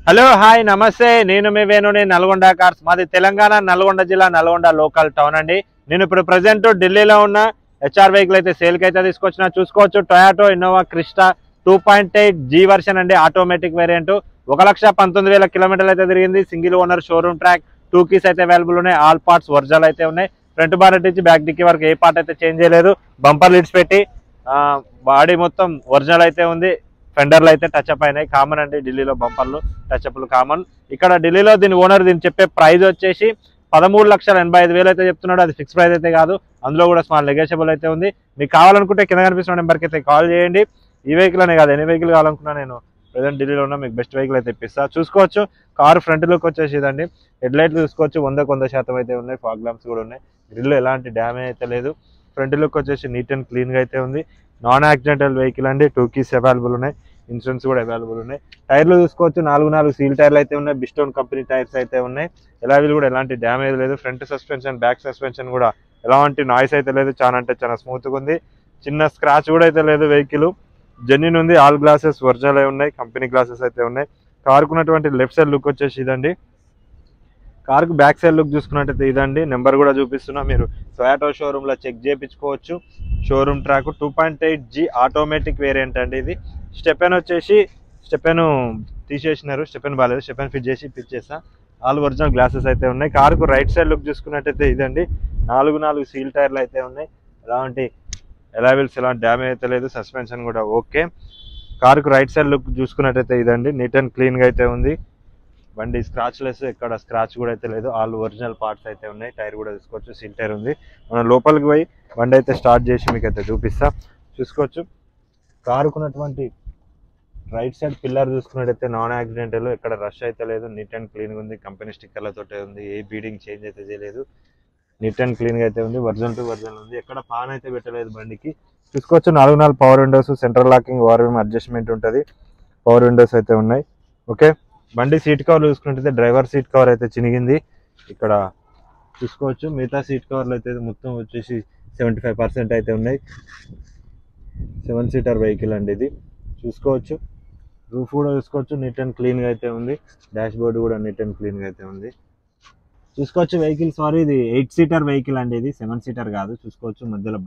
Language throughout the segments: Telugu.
హలో హాయ్ నమస్తే నేను మీ వేణుని నల్గొండ కార్స్ మాది తెలంగాణ నల్గొండ జిల్లా నల్గొండ లోకల్ టౌన్ అండి. నేను ఇప్పుడు ప్రెసెంట్ ఢిల్లీలో ఉన్న హెచ్ఆర్ వెహికల్ అయితే సేల్కి అయితే తీసుకొచ్చిన చూసుకోవచ్చు. Toyota Innova Crysta 2.8 G version అండి, ఆటోమేటిక్ వేరియంట్. 1,19,000 కిలోమీటర్లు అయితే తిరిగింది. Single owner showroom track, 2 keys అయితే అవైలబుల్ ఉన్నాయి. ఆల్ పార్ట్స్ ఒరిజినల్ అయితే ఉన్నాయి. ఫ్రంట్ బానెట్ నుంచి బ్యాక్ డిక్కీ వరకు ఏ పార్ట్ అయితే చేంజ్ చేయలేదు. బంపర్ లిడ్స్ పెట్టి బాడీ మొత్తం ఒరిజినల్ అయితే ఉంది. ఫెండర్లు అయితే టచ్అప్ అయినాయి. కామన్ అండి ఢిల్లీలో బంపర్లు టచ్అప్లు కామన్. ఇక్కడ ఢిల్లీలో దీని ఓనర్ చెప్పే ప్రైస్ వచ్చేసి 13,85,000 అయితే చెప్తున్నాడు. అది ఫిక్స్ ప్రైస్ అయితే కాదు, అందులో కూడా స్మాల్ నెగోషియబుల్ అయితే ఉంది. మీకు కావాలనుకుంటే కింద కనిపిస్తున్న నెంబర్కి అయితే కాల్ చేయండి. ఈ వెహికల్ అనే కాదు, ఎన్ని వెహికల్ కావాలనుకున్నా నేను ప్రెసెంట్ ఢిల్లీలో ఉన్న మీకు బెస్ట్ వెహికల్ అయితే ఇప్పిస్తా. చూసుకోవచ్చు కారు ఫ్రంట్ లుక్ వచ్చేసి ఇదండి. హెడ్ లైట్లు చూసుకోవచ్చు 100% అయితే ఉన్నాయి. ఫాగ్ ల్యాంప్స్ కూడా ఉన్నాయి. గ్రిల్ ఎలాంటి డ్యామేజ్ అయితే లేదు. ఫ్రంట్ లుక్ వచ్చేసి నీట్ అండ్ క్లీన్గా అయితే ఉంది. నాన్ యాక్సిడెంటల్ వెహికల్ అండి. 2 కీస్ అవైలబుల్ ఉన్నాయి. ఇన్సూరెన్స్ కూడా అవైలబుల్ ఉన్నాయి. టైర్లు చూసుకోవచ్చు 4 సీల్ టైర్లు అయితే ఉన్నాయి. బిస్టోన్ కంపెనీ టైర్స్ అయితే ఉన్నాయి. ఎలావిలు కూడా ఎలాంటి డ్యామేజ్ లేదు. ఫ్రంట్ సస్పెన్షన్ బ్యాక్ సస్పెన్షన్ కూడా ఎలాంటి నాయిస్ అయితే లేదు. చాలా అంటే చాలా స్మూత్గా ఉంది. చిన్న స్క్రాచ్ కూడా అయితే లేదు. వెహికల్ జెన్యూన్ ఉంది. ఆల్ గ్లాసెస్ ఒరిజినల్ అయి ఉన్నాయి. కంపెనీ గ్లాసెస్ అయితే ఉన్నాయి. కారుకున్నటువంటి లెఫ్ట్ సైడ్ లుక్ వచ్చేసి ఇదండి. కార్కు బ్యాక్ సైడ్ లుక్ చూసుకున్నట్టయితే ఇదండి. నెంబర్ కూడా చూపిస్తున్నా, మీరు టొయాటో షోరూంలో చెక్ చేయించుకోవచ్చు. Showroom track 2.8 G automatic variant అండి. ఇది స్టెపెన్ వచ్చేసి స్టెపెన్ తీసేసినారు. స్టెపెన్ బాగాలేదు, స్టెపెన్ ఫిట్ చేసి ఇప్పించేస్తా. ఆల్ ఒరిజినల్ గ్లాసెస్ అయితే ఉన్నాయి. కారుకు రైట్ సైడ్ లుక్ చూసుకున్నట్టయితే ఇదండి. 4 సీల్ టైర్లు అయితే ఉన్నాయి. ఎలాంటి ఎలావిల్స్ ఎలాంటి డ్యామేజ్ అయితే లేదు. సస్పెన్షన్ కూడా ఓకే. కారుకు రైట్ సైడ్ లుక్ చూసుకున్నట్టయితే ఇదండి. నీట్ అండ్ క్లీన్గా అయితే ఉంది. బండి స్క్రాచ్ లెస్, ఎక్కడ స్క్రాచ్ కూడా అయితే లేదు. ఆల్ ఒరిజినల్ పార్ట్స్ అయితే ఉన్నాయి. టైర్ కూడా చూసుకోవచ్చు, సీల్ టైర్ ఉంది. మనం లోపలికి పోయి బండి అయితే స్టార్ట్ చేసి మీకు అయితే చూపిస్తా. చూసుకోవచ్చు కారుకున్నటువంటి రైట్ సైడ్ పిల్లర్ చూసుకున్నట్టయితే నాన్ యాక్సిడెంటల్, ఎక్కడ రష్ అయితే లేదు. నీట్ అండ్ క్లీన్గా ఉంది. కంపెనీ స్టిక్కర్లతో ఉంది. ఏ బీడింగ్ చేంజ్ అయితే చేయలేదు. నీట్ అండ్ క్లీన్గా అయితే ఉంది. వర్జన్ టు వర్జన్ ఉంది. ఎక్కడ పాన్ అయితే పెట్టలేదు బండికి. చూసుకోవచ్చు 4 పవర్ విండోస్, సెంట్రల్ లాకింగ్, వార్మ్ అడ్జస్ట్మెంట్ ఉంటుంది. పవర్ విండోస్ అయితే ఉన్నాయి. ఓకే, బండి సీట్ కవర్ చూసుకుంటే డ్రైవర్ సీట్ కవర్ అయితే చినిగింది. ఇక్కడ చూసుకోవచ్చు మిగతా సీట్ కవర్లు అయితే మొత్తం వచ్చేసి 75% అయితే ఉన్నాయి. 7 సీటర్ వెహికల్ అండి ఇది. చూసుకోవచ్చు రూఫ్ కూడా చూసుకోవచ్చు నీట్ అండ్ క్లీన్గా అయితే ఉంది. డాష్ బోర్డ్ కూడా నీట్ అండ్ క్లీన్గా అయితే ఉంది. చూసుకోవచ్చు వెహికల్, సారీ ఇది 8 సీటర్ వెహికల్ అండి. ఇది 7 సీటర్ కాదు. చూసుకోవచ్చు మధ్యలో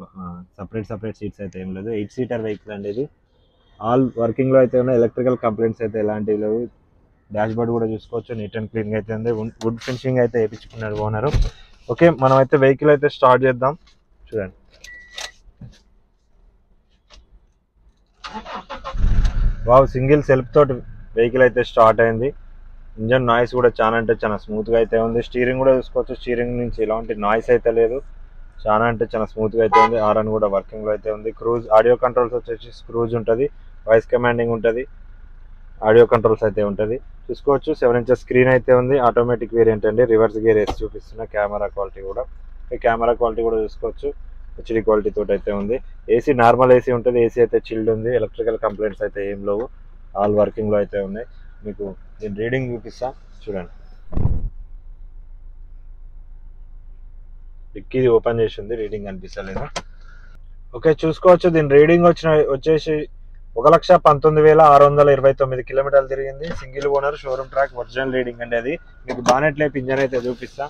సపరేట్ సీట్స్ అయితే ఏం లేదు. 8 సీటర్ వెహికల్ అండి ఇది. ఆల్ వర్కింగ్లో అయితే ఉన్నాయి. ఎలక్ట్రికల్ కంప్లైంట్స్ అయితే ఎలాంటివి లేవు. డాష్ బోర్డ్ కూడా చూసుకోవచ్చు నీట్ అండ్ క్లీన్గా అయితే ఉంది. వుడ్ ఫినిషింగ్ అయితే వేయించుకున్నారు ఓనరు. ఓకే, మనం అయితే వెహికల్ అయితే స్టార్ట్ చేద్దాం. చూడండి వావ్, సింగిల్ సెల్ఫ్ తోటి వెహికల్ అయితే స్టార్ట్ అయింది. ఇంజన్ నాయిస్ కూడా చాలా అంటే చాలా స్మూత్గా అయితే ఉంది. స్టీరింగ్ కూడా చూసుకోవచ్చు. స్టీరింగ్ నుంచి ఎలాంటి నాయిస్ అయితే లేదు. చాలా అంటే చాలా స్మూత్గా అయితే ఉంది. ఆర్ఎన్ కూడా వర్కింగ్లో అయితే ఉంది. క్రూజ్ ఆడియో కంట్రోల్స్ వచ్చేసి క్రూజ్ ఉంటుంది. వాయిస్ కమాండింగ్ ఉంటుంది. ఆడియో కంట్రోల్స్ అయితే ఉంటుంది. చూసుకోవచ్చు 7 ఇంచెస్ స్క్రీన్ అయితే ఉంది. ఆటోమేటిక్ వేరియంట్ అండి. రివర్స్ గేర్ వేసి చూపిస్తున్న. కెమెరా క్వాలిటీ కూడా చూసుకోవచ్చు. హెచ్డి క్వాలిటీ తోటి అయితే ఉంది. ఏసీ నార్మల్ ఏసీ ఉంటుంది. ఏసీ అయితే చిల్డ్ ఉంది. ఎలక్ట్రికల్ కంప్లైంట్స్ అయితే ఏం లేవు. ఆల్ వర్కింగ్లో అయితే ఉన్నాయి. మీకు దీని రీడింగ్ చూపిస్తా చూడండి. డిక్కీ ఓపెన్ చేసి ఉంది, రీడింగ్ కనిపిస్తలేదు. ఓకే, చూసుకోవచ్చు దీని రీడింగ్ వచ్చేసి 1,19,629 కిలోమీటర్లు తిరిగింది. Single owner, showroom track, original reading అండి. అది మీకు బానెట్ లేపు ఇంజన్ అయితే చూపిస్తా.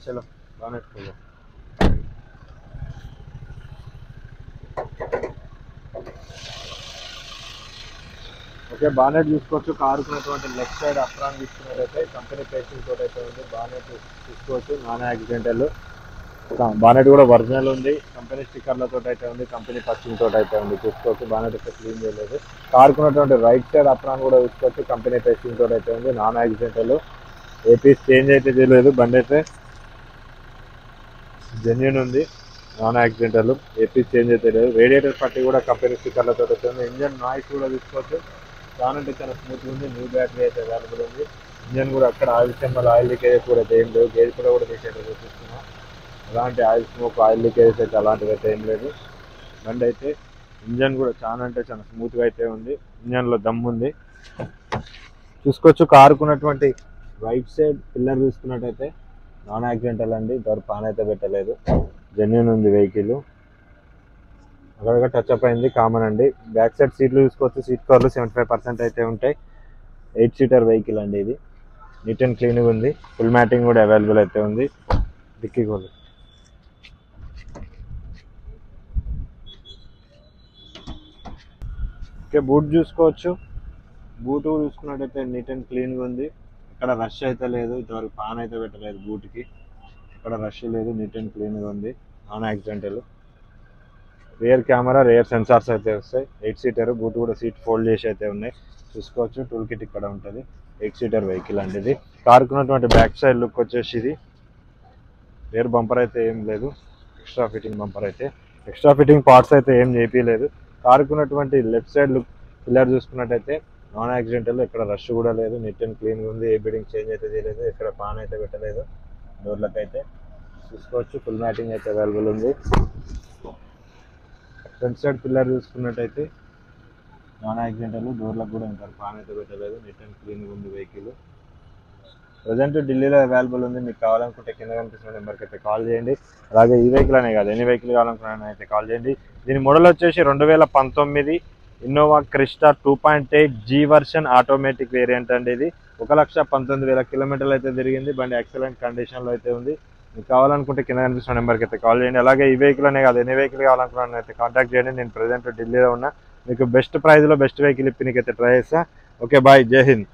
చలో బానెట్. ఓకే, బానెట్ చూసుకోవచ్చు. కారుకున్నటువంటి లెఫ్ట్ సైడ్ అప్రాన్ తీసుకున్నట్టయితే కంపెనీ పేసింగ్ తోటి అయితే ఉంది. బానెట్ చూసుకోవచ్చు నాన్ యాక్సిడెంటల్. బానెట్ కూడా ఒరిజినల్ ఉంది. కంపెనీ స్టిక్కర్లతో అయితే ఉంది. కంపెనీ పచ్చింగ్ తోటి అయితే ఉంది. చూసుకోవచ్చు బానెట్ అయితే క్లీన్ చేయలేదు. కారుకున్నటువంటి రైట్ సైడ్ అప్రాన్ కూడా చూసుకోవచ్చు. కంపెనీ పేసింగ్ తోటి అయితే ఉంది. Non accidental. ఏపీస్ చేంజ్ అయితే చేయలేదు. బండి అయితే జెన్యూన్ ఉంది. Non accidental. ఏపీస్ చేంజ్ అయితే లేదు. రేడియేటర్ పట్టి కూడా కంపెనీ స్టిక్కర్లతో అయితే ఉంది. ఇంజన్ నాయిస్ కూడా చూసుకోవచ్చు. చాలా అంటే చాలా స్మూత్గా ఉంది. న్యూ బ్యాటరీ అయితే అవైలబుల్ ఉంది. ఇంజన్ కూడా అక్కడ ఆయిల్ చెమ్మలు, ఆయిల్ లీకేజెస్ కూడా అయితే ఏం లేవు. గేజ్ కూడా తీసేట చూపిస్తున్నాం. అలాంటి ఆయిల్ స్మోక్, ఆయిల్ లీకేజెస్ అయితే అలాంటివి అయితే ఏం లేదు. బండి అయితే ఇంజన్ కూడా చాలా అంటే చాలా స్మూత్గా అయితే ఉంది. ఇంజన్లో దమ్ ఉంది. చూసుకోవచ్చు కారుకున్నటువంటి రైట్ సైడ్ పిల్లర్ చూసుకున్నట్టయితే నాన్ యాక్సిడెంటల్ అండి. ఇంతవరకు పాన్ అయితే పెట్టలేదు. జెన్యూన్ ఉంది వెహికల్. అక్కడక్కడ టచ్అప్ అయింది, కామన్ అండి. బ్యాక్ సైడ్ సీట్లు చూసుకోవచ్చు. సీట్ కవర్లు 75% అయితే ఉంటాయి. 8 సీటర్ వెహికల్ అండి ఇది. నీట్ అండ్ క్లీన్గా ఉంది. ఫుల్ మ్యాటింగ్ కూడా అవైలబుల్ అయితే ఉంది. డిక్కీ కూడా ఓకే. బూట్ చూసుకోవచ్చు. బూట్ చూసుకున్నట్టయితే నీట్ అండ్ క్లీన్గా ఉంది. ఇక్కడ రష్ అయితే లేదు. ఇంతవరకు పాన్ అయితే పెట్టలేదు బూట్కి. ఇక్కడ రష్ లేదు. నీట్ అండ్ క్లీన్గా ఉంది. Non accidental. Rear camera, rear sensors అయితే వస్తాయి. 8 సీటర్. బూట్ కూడా సీట్ ఫోల్డ్ చేసి అయితే ఉన్నాయి చూసుకోవచ్చు. టూల్ కిట్ ఇక్కడ ఉంటుంది. 8 సీటర్ వెహికల్ అండి ఇది. కారుకున్నటువంటి బ్యాక్ సైడ్ లుక్ వచ్చేసి ఇది. రియర్ బంపర్ అయితే ఏం లేదు. ఎక్స్ట్రా ఫిట్టింగ్ బంపర్ అయితే, ఎక్స్ట్రా ఫిట్టింగ్ పార్ట్స్ అయితే ఏం చేయించలేదు. కారుకున్నటువంటి లెఫ్ట్ సైడ్ లుక్ పిల్లర్ చూసుకున్నట్టయితే నాన్ యాక్సిడెంటల్. ఇక్కడ రష్ కూడా లేదు. నీట్ అండ్ క్లీన్గా ఉంది. ఏ బిడింగ్ చేంజ్ అయితే చేయలేదు. ఇక్కడ పాన్ అయితే పెట్టలేదు డోర్లకు అయితే చూసుకోవచ్చు. ఫుల్ మ్యాటింగ్ అయితే అవైలబుల్ ఉంది. ఫ్రంట్ సైడ్ పిల్లర్ చూసుకున్నట్టయితే నాన్ యాక్సిడెంటల్. డోర్లకు కూడా ఇంకా పాన్ అయితే పెట్టలేదు. నీట్ అండ్ క్లీన్గా ఉంది వెహికల్. ప్రజెంట్ ఢిల్లీలో అవైలబుల్ ఉంది. మీకు కావాలనుకుంటే కింద కనిపిస్తున్న నెంబర్కి అయితే కాల్ చేయండి. అలాగే ఈ వెహికల్ అనే కాదు, ఎన్ని వెహికల్ కావాలనుకున్నా అయితే కాల్ చేయండి. దీని మోడల్ వచ్చేసి 2019 Innova Crysta 2.8 G version automatic variant అండి ఇది. 1,19,000 కిలోమీటర్లు అయితే తిరిగింది. బండి ఎక్సలెంట్ కండిషన్లో అయితే ఉంది. మీకు కావాలనుకుంటే కింద కనిపిస్తున్న నెంబర్కి అయితే కాల్ చేయండి. అలాగే ఈ వెహికల్ అనే కాదు, ఎన్ని వెహికల్ కావాలనుకున్నా అయితే కాంటాక్ట్ చేయండి. నేను ప్రజెంట్ ఢిల్లీలో ఉన్నా. మీకు బెస్ట్ ప్రైస్లో బెస్ట్ వెహికల్ ఇప్పి నీకైతే ట్రై చేస్తా. ఓకే బాయ్, జై హింద్.